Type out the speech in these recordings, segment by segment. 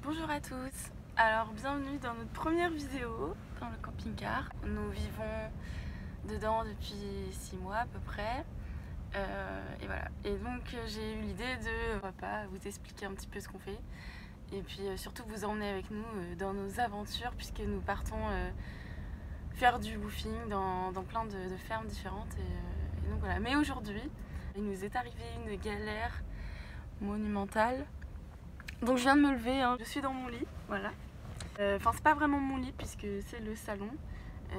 Bonjour à tous, alors bienvenue dans notre première vidéo dans le camping-car. Nous vivons dedans depuis 6 mois à peu près et voilà. Et donc j'ai eu l'idée de vous expliquer un petit peu ce qu'on fait et puis surtout vous emmener avec nous dans nos aventures puisque nous partons faire du woofing dans plein de fermes différentes et donc voilà. Mais aujourd'hui il nous est arrivé une galère monumentale. Donc je viens de me lever, hein. Je suis dans mon lit, voilà. Enfin c'est pas vraiment mon lit puisque c'est le salon.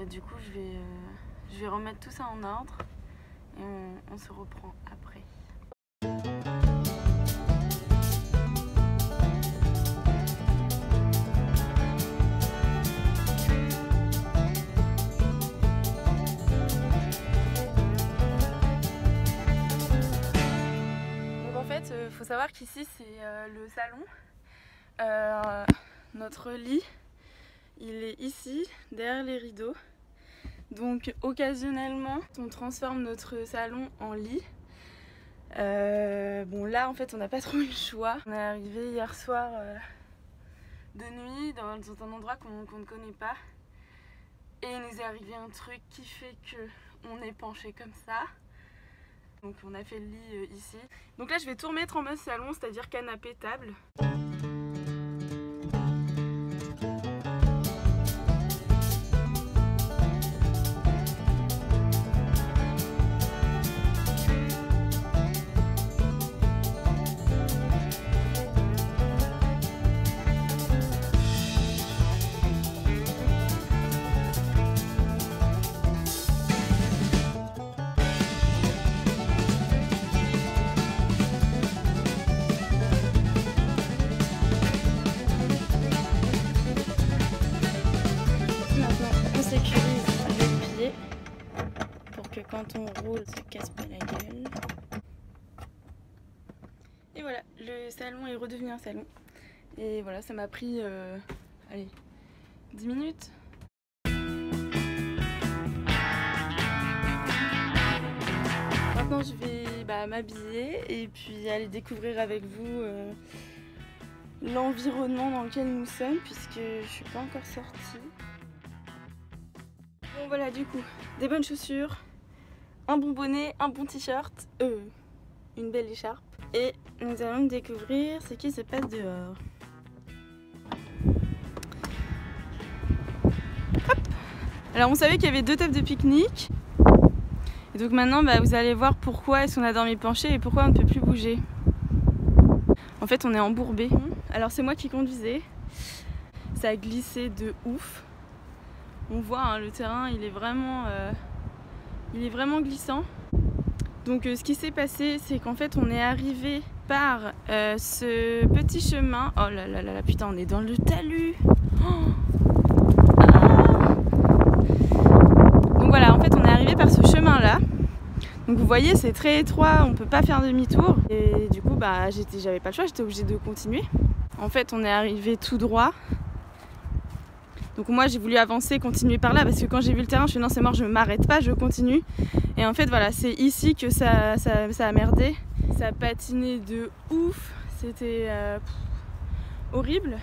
Du coup je vais remettre tout ça en ordre et on se reprend après. Faut savoir qu'ici c'est le salon, notre lit il est ici derrière les rideaux, donc occasionnellement on transforme notre salon en lit. Bon là en fait on n'a pas trop eu le choix, on est arrivé hier soir de nuit dans un endroit qu'on ne connaît pas et il nous est arrivé un truc qui fait que on est penché comme ça. Donc on a fait le lit ici. Donc là je vais tout remettre en mode salon, c'est-à-dire canapé, table. Quand on roule, ça casse pas la gueule. Et voilà, le salon est redevenu un salon. Et voilà, ça m'a pris, allez, 10 minutes. Maintenant, je vais m'habiller et puis aller découvrir avec vous l'environnement dans lequel nous sommes, puisque je suis pas encore sortie. Bon voilà, du coup, des bonnes chaussures. Un bon bonnet, un bon t-shirt, une belle écharpe. Et nous allons découvrir ce qui se passe dehors. Hop. Alors on savait qu'il y avait 2 tables de pique-nique. Et donc maintenant vous allez voir pourquoi est-ce qu'on a dormi penché et pourquoi on ne peut plus bouger. En fait on est embourbé. Alors c'est moi qui conduisais. Ça a glissé de ouf. On voit hein, le terrain il est vraiment glissant. Donc ce qui s'est passé, c'est qu'en fait on est arrivé par ce petit chemin. Oh là là là, putain, on est dans le talus. Donc voilà, en fait on est arrivé par ce chemin là. Donc vous voyez c'est très étroit, on peut pas faire demi-tour. Et du coup j'avais pas le choix, j'étais obligée de continuer. En fait on est arrivé tout droit. Donc moi j'ai voulu avancer, continuer par là parce que quand j'ai vu le terrain je me suis dit non c'est mort, je m'arrête pas, je continue. Et en fait voilà, c'est ici que ça a merdé. Ça a patiné de ouf, c'était horrible.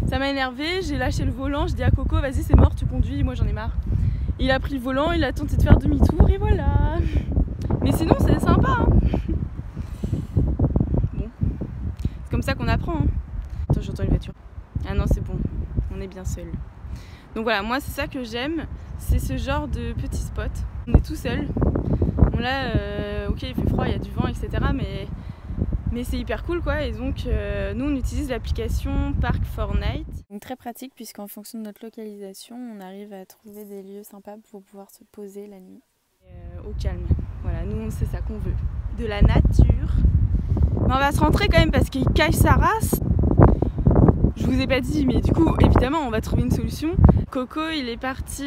Ça m'a énervé, j'ai lâché le volant, j'ai dit à Coco vas-y c'est mort, tu conduis, moi j'en ai marre. Il a pris le volant, il a tenté de faire demi-tour et voilà. Mais sinon c'est sympa hein. Bon, c'est comme ça qu'on apprend hein. Attends, j'entends une voiture. Ah non c'est bon, on est bien seul. Donc voilà, moi c'est ça que j'aime, c'est ce genre de petits spots. On est tout seul. Bon là, ok il fait froid, il y a du vent, etc. Mais c'est hyper cool quoi. Et donc nous on utilise l'application Park4Night. Donc très pratique puisqu'en fonction de notre localisation, on arrive à trouver des lieux sympas pour pouvoir se poser la nuit. Au calme. Voilà, nous c'est ça qu'on veut. De la nature. Mais on va se rentrer quand même parce qu'il cache sa race. Je vous ai pas dit, mais du coup, évidemment, on va trouver une solution. Coco, il est parti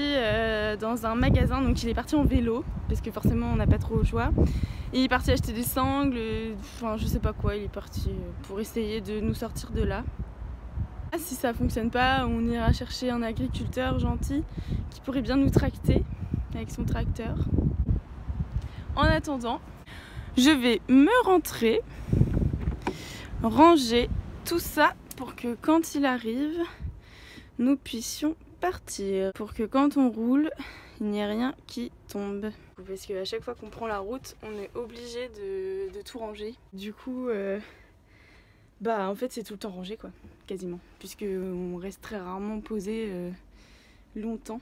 dans un magasin, donc il est parti en vélo, parce que forcément, on n'a pas trop le choix. Et il est parti acheter des sangles, enfin, je sais pas quoi, il est parti pour essayer de nous sortir de là. Si ça fonctionne pas, on ira chercher un agriculteur gentil qui pourrait bien nous tracter avec son tracteur. En attendant, je vais me rentrer, ranger tout ça pour que quand il arrive, nous puissions partir. Pour que quand on roule, il n'y ait rien qui tombe. Parce qu'à chaque fois qu'on prend la route, on est obligé de tout ranger. Du coup, en fait c'est tout le temps rangé quoi, quasiment. Puisque on reste très rarement posé longtemps.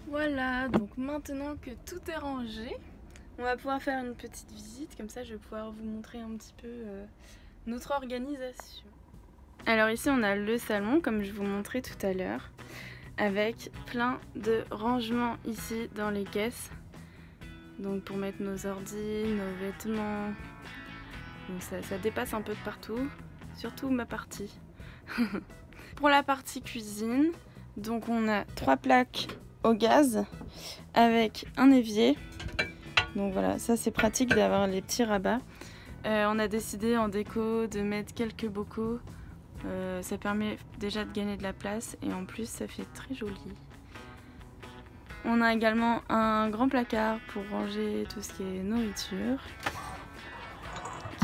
Voilà, donc maintenant que tout est rangé, on va pouvoir faire une petite visite, comme ça je vais pouvoir vous montrer un petit peu notre organisation. Alors ici on a le salon, comme je vous montrais tout à l'heure, avec plein de rangements ici dans les caisses. Donc pour mettre nos ordis, nos vêtements, donc ça dépasse un peu de partout, surtout ma partie. Pour la partie cuisine, donc on a 3 plaques au gaz avec un évier, donc voilà, ça c'est pratique d'avoir les petits rabats. On a décidé en déco de mettre quelques bocaux, ça permet déjà de gagner de la place et en plus ça fait très joli. On a également un grand placard pour ranger tout ce qui est nourriture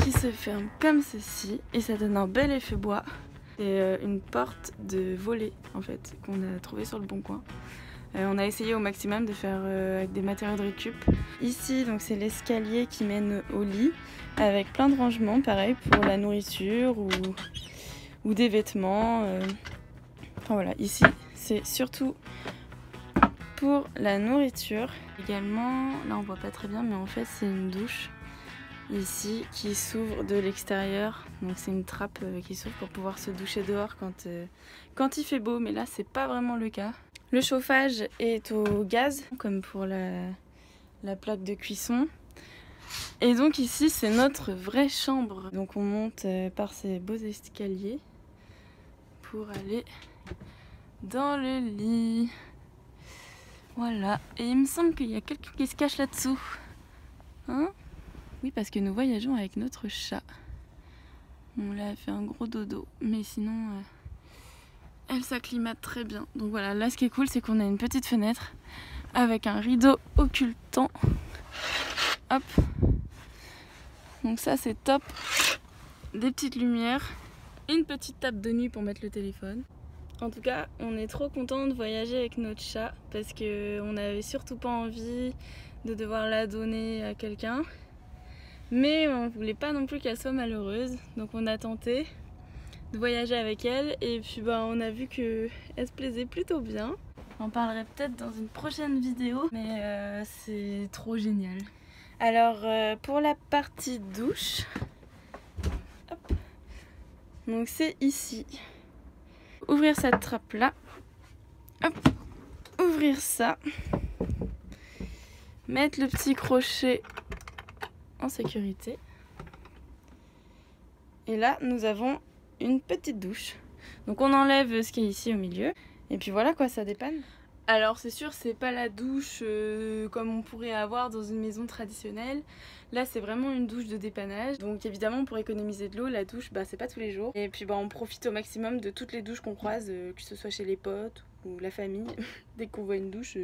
qui se ferme comme ceci et ça donne un bel effet bois. Et une porte de volet en fait qu'on a trouvé sur le bon coin. On a essayé au maximum de faire avec des matériaux de récup. Ici donc c'est l'escalier qui mène au lit avec plein de rangements, pareil pour la nourriture ou des vêtements. Enfin voilà, ici c'est surtout pour la nourriture. Également, là on voit pas très bien mais en fait c'est une douche ici qui s'ouvre de l'extérieur, donc c'est une trappe qui s'ouvre pour pouvoir se doucher dehors quand il fait beau, mais là c'est pas vraiment le cas. Le chauffage est au gaz comme pour la plaque de cuisson et donc ici c'est notre vraie chambre, donc on monte par ces beaux escaliers pour aller dans le lit. Voilà, et il me semble qu'il y a quelqu'un qui se cache là-dessous, hein? Oui, parce que nous voyageons avec notre chat. On l'a fait un gros dodo, mais sinon elle s'acclimate très bien. Donc voilà, là ce qui est cool c'est qu'on a une petite fenêtre avec un rideau occultant. Hop. Donc ça c'est top. Des petites lumières, une petite table de nuit pour mettre le téléphone. En tout cas, on est trop content de voyager avec notre chat parce qu'on n'avait surtout pas envie de devoir la donner à quelqu'un. Mais on voulait pas non plus qu'elle soit malheureuse, donc on a tenté de voyager avec elle et puis on a vu qu'elle se plaisait plutôt bien. J'en parlerai peut-être dans une prochaine vidéo, mais c'est trop génial. Alors pour la partie douche, hop, donc c'est ici. Ouvrir cette trappe là, hop, ouvrir ça, mettre le petit crochet en sécurité et là nous avons une petite douche, donc on enlève ce qui est ici au milieu et puis voilà quoi, ça dépanne. Alors c'est sûr c'est pas la douche comme on pourrait avoir dans une maison traditionnelle, là c'est vraiment une douche de dépannage, donc évidemment pour économiser de l'eau la douche c'est pas tous les jours et puis on profite au maximum de toutes les douches qu'on croise, que ce soit chez les potes ou la famille. Dès qu'on voit une douche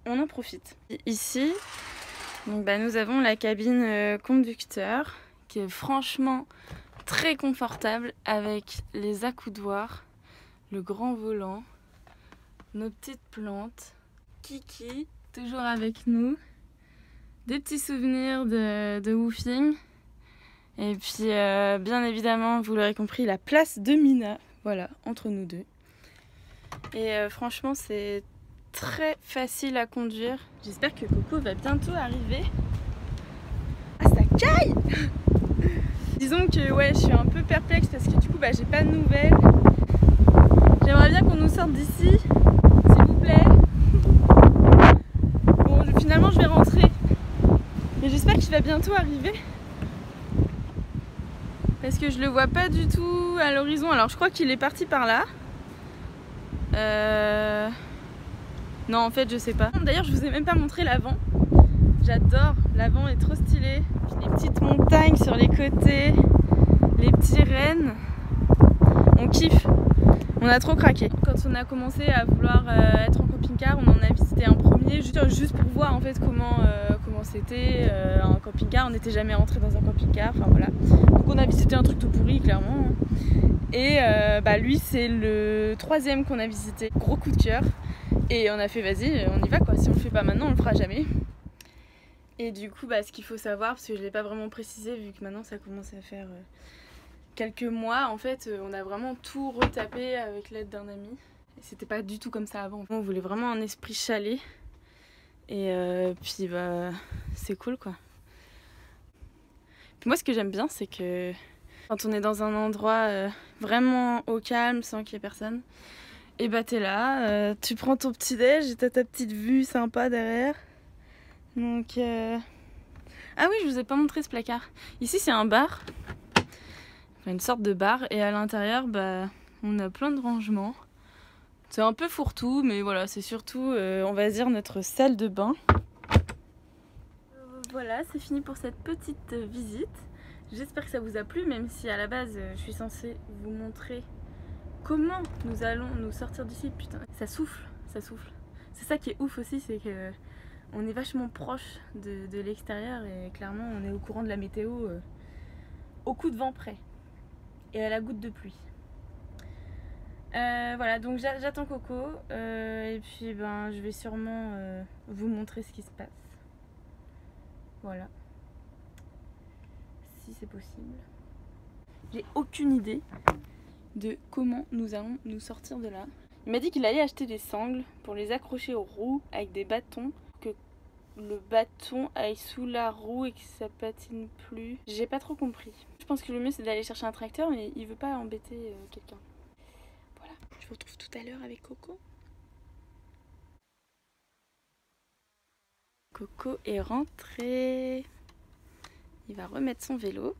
on en profite. Ici donc nous avons la cabine conducteur qui est franchement très confortable avec les accoudoirs, le grand volant, nos petites plantes, Kiki toujours avec nous, des petits souvenirs de woofing et puis bien évidemment vous l'aurez compris la place de Mina, voilà, entre nous deux. Et franchement c'est très facile à conduire. J'espère que Coco va bientôt arriver. Ah ça caille. Disons que ouais je suis un peu perplexe parce que du coup j'ai pas de nouvelles. J'aimerais bien qu'on nous sorte d'ici, s'il vous plaît. Bon finalement je vais rentrer. Mais j'espère qu'il va bientôt arriver. Parce que je le vois pas du tout à l'horizon. Alors je crois qu'il est parti par là. Non en fait je sais pas. D'ailleurs je vous ai même pas montré l'avant. J'adore L'avant est trop stylé. Puis les petites montagnes sur les côtés, les petits rennes. On kiffe. On a trop craqué. Quand on a commencé à vouloir être en camping-car, on en a visité un premier juste pour voir en fait comment c'était un camping-car. On n'était jamais rentré dans un camping-car, enfin voilà. Donc on a visité un truc tout pourri clairement. Et lui c'est le 3e qu'on a visité. Gros coup de cœur. Et on a fait vas-y, on y va quoi. Si on le fait pas maintenant, on le fera jamais. Et du coup ce qu'il faut savoir, parce que je l'ai pas vraiment précisé vu que maintenant ça commence à faire quelques mois, en fait on a vraiment tout retapé avec l'aide d'un ami. Et c'était pas du tout comme ça avant. On voulait vraiment un esprit chalet. Et puis c'est cool quoi. Puis moi ce que j'aime bien c'est que quand on est dans un endroit vraiment au calme sans qu'il y ait personne, et t'es là, tu prends ton petit déj et t'as ta petite vue sympa derrière. Donc ah oui, je vous ai pas montré ce placard. Ici c'est un bar, enfin, une sorte de bar, et à l'intérieur on a plein de rangements. C'est un peu fourre-tout, mais voilà, c'est surtout, on va dire, notre salle de bain. Voilà, c'est fini pour cette petite visite. J'espère que ça vous a plu, même si à la base, je suis censée vous montrer comment nous allons nous sortir d'ici. Putain, ça souffle, ça souffle. C'est ça qui est ouf aussi, c'est que on est vachement proche de l'extérieur et clairement, on est au courant de la météo au coup de vent près et à la goutte de pluie. Voilà, donc j'attends Coco et puis je vais sûrement vous montrer ce qui se passe. Voilà. Si c'est possible. J'ai aucune idée de comment nous allons nous sortir de là. Il m'a dit qu'il allait acheter des sangles pour les accrocher aux roues avec des bâtons, que le bâton aille sous la roue et que ça patine plus. J'ai pas trop compris. Je pense que le mieux c'est d'aller chercher un tracteur, mais il veut pas embêter quelqu'un. Je vous retrouve tout à l'heure avec Coco. Coco est rentré. Il va remettre son vélo.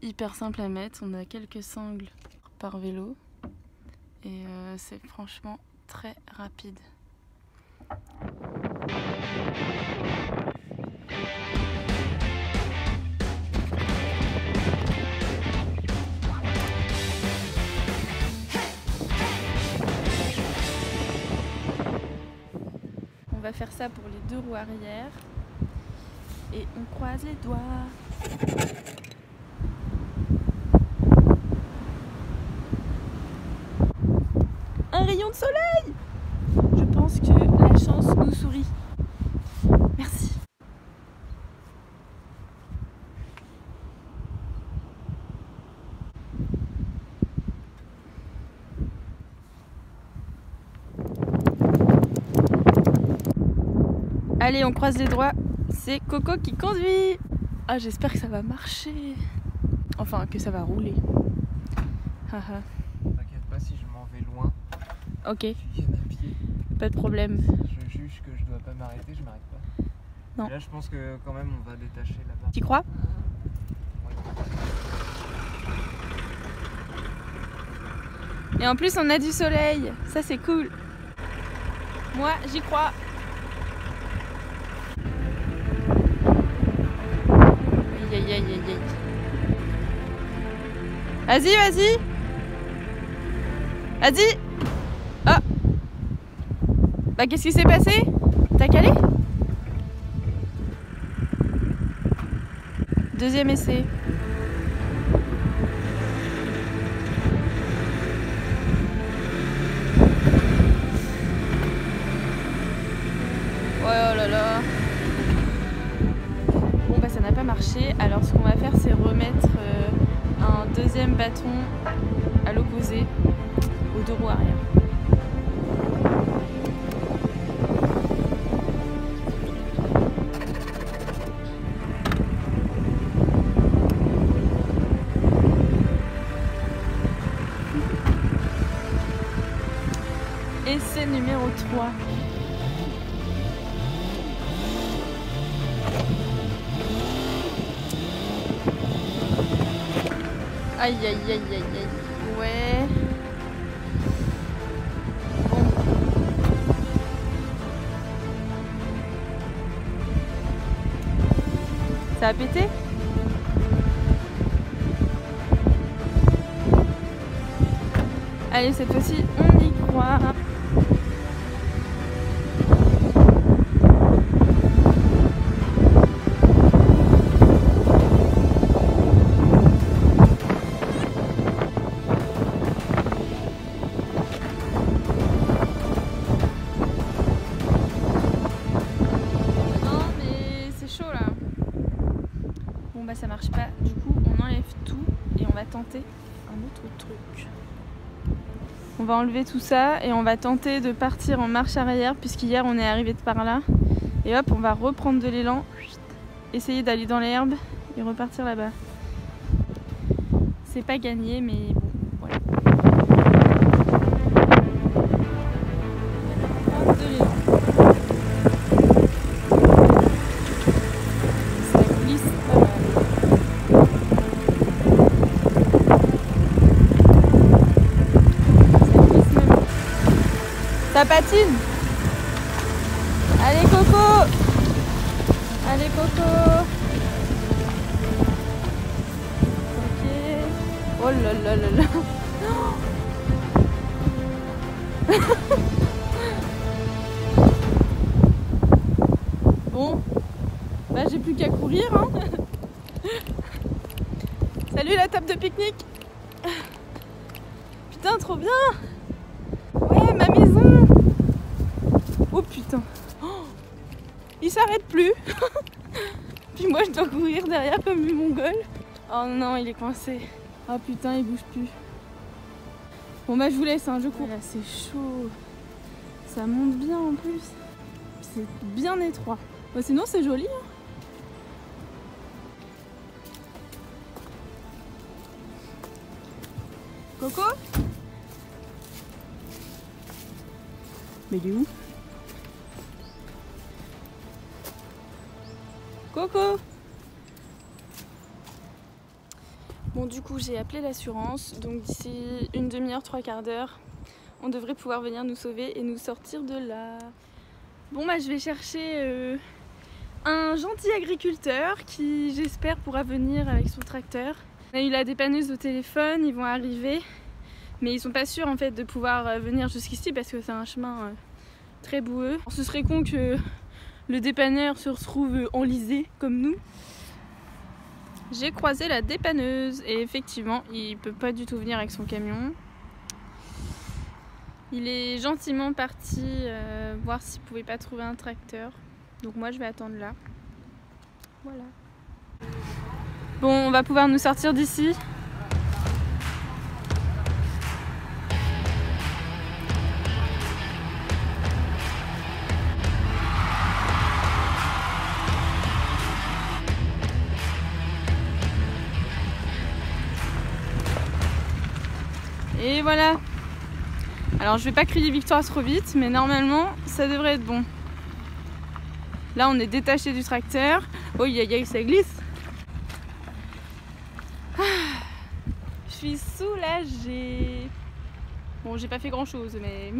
Hyper simple à mettre, on a quelques sangles par vélo. Et c'est franchement très rapide. On va faire ça pour les 2 roues arrière et on croise les doigts. Un rayon de soleil! Je pense que la chance nous sourit. Merci. Allez, on croise les doigts. C'est Coco qui conduit. Ah, j'espère que ça va marcher. Enfin, que ça va rouler. T'inquiète pas, si je m'en vais loin. Ok. Tu viennes à pied. Pas de problème. Je juge que je dois pas m'arrêter, je m'arrête pas. Non. Et là, je pense que quand même, on va détacher là-bas. Tu crois? Oui. Et en plus, on a du soleil. Ça, c'est cool. Moi, j'y crois. Aïe, aïe, aïe, aïe, aïe. Vas-y, vas-y. Vas-y. Oh. Qu'est-ce qui s'est passé? T'as calé? Deuxième essai. Oh là là. Bon ça n'a pas marché. Alors ce qu'on va faire c'est remettre un deuxième bâton à l'opposé aux 2 roues arrière. Essai numéro 3. Aïe aïe aïe aïe aïe. Ouais. Bon. Ça a pété? Allez, cette fois-ci, on y croit. Ça marche pas, du coup on enlève tout et on va tenter un autre truc. On va enlever tout ça et on va tenter de partir en marche arrière puisqu'hier on est arrivé de par là. Et hop, on va reprendre de l'élan, essayer d'aller dans l'herbe et repartir là-bas. C'est pas gagné mais bon, voilà. Prendre de l'élan. Ça patine. Allez Coco. Allez Coco. Ok. Oh là là là là. Bon. Bah j'ai plus qu'à courir hein. Salut la table de pique-nique. Putain trop bien. Ouais ma maison. Oh putain. Oh, il s'arrête plus. Puis moi je dois courir derrière comme une mongole. Oh non il est coincé. Oh putain il bouge plus. Bon bah je vous laisse hein, je cours. Là c'est chaud. Ça monte bien en plus. C'est bien étroit. Bon, sinon c'est joli hein. Coco? Mais il est où? Coco! Bon du coup j'ai appelé l'assurance, donc d'ici une demi-heure, 3/4 d'heure, on devrait pouvoir venir nous sauver et nous sortir de là. Bon bah je vais chercher un gentil agriculteur qui j'espère pourra venir avec son tracteur. On a eu la dépanneuse au téléphone, ils vont arriver, mais ils sont pas sûrs en fait de pouvoir venir jusqu'ici parce que c'est un chemin très boueux. Ce serait con que le dépanneur se retrouve enlisé comme nous. J'ai croisé la dépanneuse et effectivement il peut pas du tout venir avec son camion. Il est gentiment parti voir s'il pouvait pas trouver un tracteur. Donc moi je vais attendre là. Voilà. Bon, on va pouvoir nous sortir d'ici. Et voilà. Alors je vais pas crier victoire trop vite, mais normalement ça devrait être bon. Là on est détaché du tracteur. Oh aïe aïe, ça glisse. Je suis soulagée. Bon j'ai pas fait grand chose mais...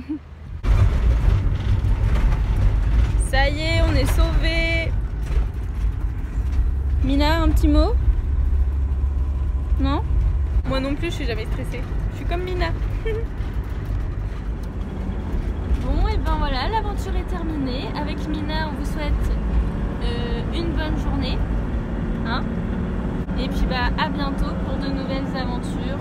Ça y est, on est sauvés. Mina, un petit mot? Non? Moi non plus, je suis jamais stressée. Je suis comme Mina. Bon, et ben voilà, l'aventure est terminée. Avec Mina, on vous souhaite une bonne journée. Hein? Et puis bah à bientôt pour de nouvelles aventures.